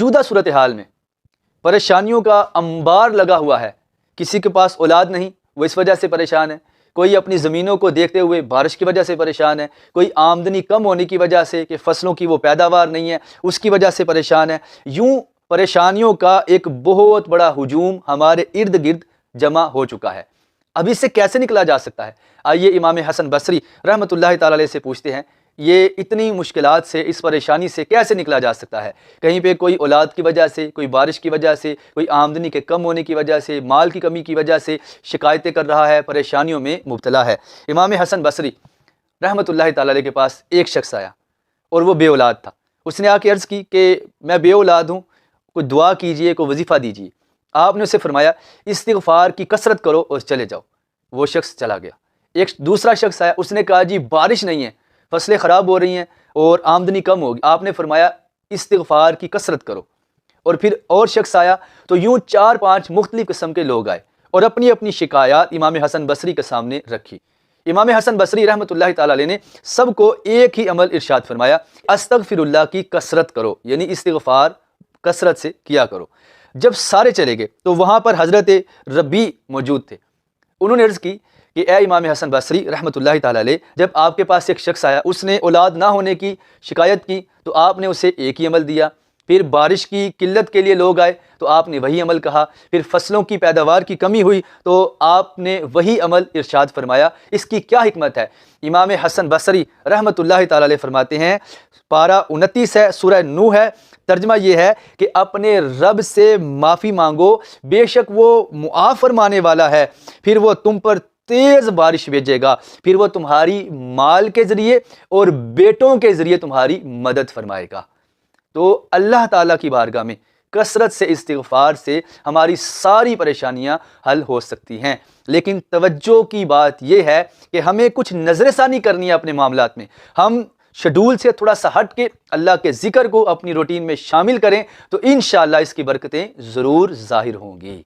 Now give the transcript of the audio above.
موجودہ صورتحال میں پریشانیوں کا انبار لگا ہوا ہے. کسی کے پاس اولاد نہیں، وہ اس وجہ سے پریشان ہے. کوئی اپنی زمینوں کو دیکھتے ہوئے بارش کی وجہ سے پریشان ہے. کوئی آمدنی کم ہونے کی وجہ سے کہ فصلوں کی وہ پیداوار نہیں ہے اس کی وجہ سے پریشان ہے. یوں پریشانیوں کا ایک بہت بڑا ہجوم ہمارے ارد گرد جمع ہو چکا ہے. اب اس سے کیسے نکلا جا سکتا ہے؟ آئیے امام حسن بصری رحمۃ اللہ تعالی علیہ سے پوچھتے ہیں، یہ اتنی مشکلات سے، اس پریشانی سے کیسے نکلا جا سکتا ہے؟ کہیں پہ کوئی اولاد کی وجہ سے، کوئی بارش کی وجہ سے، کوئی آمدنی کے کم ہونے کی وجہ سے، مال کی کمی کی وجہ سے شکایتیں کر رہا ہے، پریشانیوں میں مبتلا ہے. امام حسن بصری رحمۃ اللہ تعالی علیہ کے پاس ایک شخص آیا اور وہ بے اولاد تھا. اس نے آ کے عرض کی کہ میں بے اولاد ہوں، کوئی دعا کیجئے، کوئی وظیفہ دیجئے. آپ نے اسے فرمایا استغفار کی کثرت کرو اور چلے جاؤ. وہ شخص چلا گیا. ایک دوسرا شخص آیا، اس نے کہا جی بارش نہیں ہے، فصلیں خراب ہو رہی ہیں اور آمدنی کم ہوگی. آپ نے فرمایا استغفار کی کثرت کرو. اور پھر اور شخص آیا. تو یوں 4-5 مختلف قسم کے لوگ آئے اور اپنی اپنی شکایات امام حسن بصری کے سامنے رکھی. امام حسن بصری رحمۃ اللہ تعالی علیہ نے سب کو ایک ہی عمل ارشاد فرمایا، استغفر اللہ کی کثرت کرو، یعنی استغفار کثرت سے کیا کرو. جب سارے چلے گئے تو وہاں پر حضرت ربیع موجود تھے. انہوں نے عرض کی کہ اے امام حسن بصری رحمۃ اللہ تعالی علیہ، جب آپ کے پاس ایک شخص آیا، اس نے اولاد نہ ہونے کی شکایت کی تو آپ نے اسے ایک ہی عمل دیا. پھر بارش کی قلت کے لیے لوگ آئے تو آپ نے وہی عمل کہا. پھر فصلوں کی پیداوار کی کمی ہوئی تو آپ نے وہی عمل ارشاد فرمایا. اس کی کیا حکمت ہے؟ امام حسن بصری رحمۃ اللہ تعالی علیہ فرماتے ہیں، پارہ 29 ہے، سورہ نوح ہے، ترجمہ یہ ہے کہ اپنے رب سے معافی مانگو، بے شک وہ معاف فرمانے والا ہے. پھر وہ تم پر تیز بارش بھیجے گا، پھر وہ تمہاری مال کے ذریعے اور بیٹوں کے ذریعے تمہاری مدد فرمائے گا. تو اللہ تعالیٰ کی بارگاہ میں کثرت سے استغفار سے ہماری ساری پریشانیاں حل ہو سکتی ہیں. لیکن توجہ کی بات یہ ہے کہ ہمیں کچھ نظر ثانی کرنی ہے اپنے معاملات میں. ہم شیڈول سے تھوڑا سا ہٹ کے اللہ کے ذکر کو اپنی روٹین میں شامل کریں تو انشاءاللہ اس کی برکتیں ضرور ظاہر ہوں گی.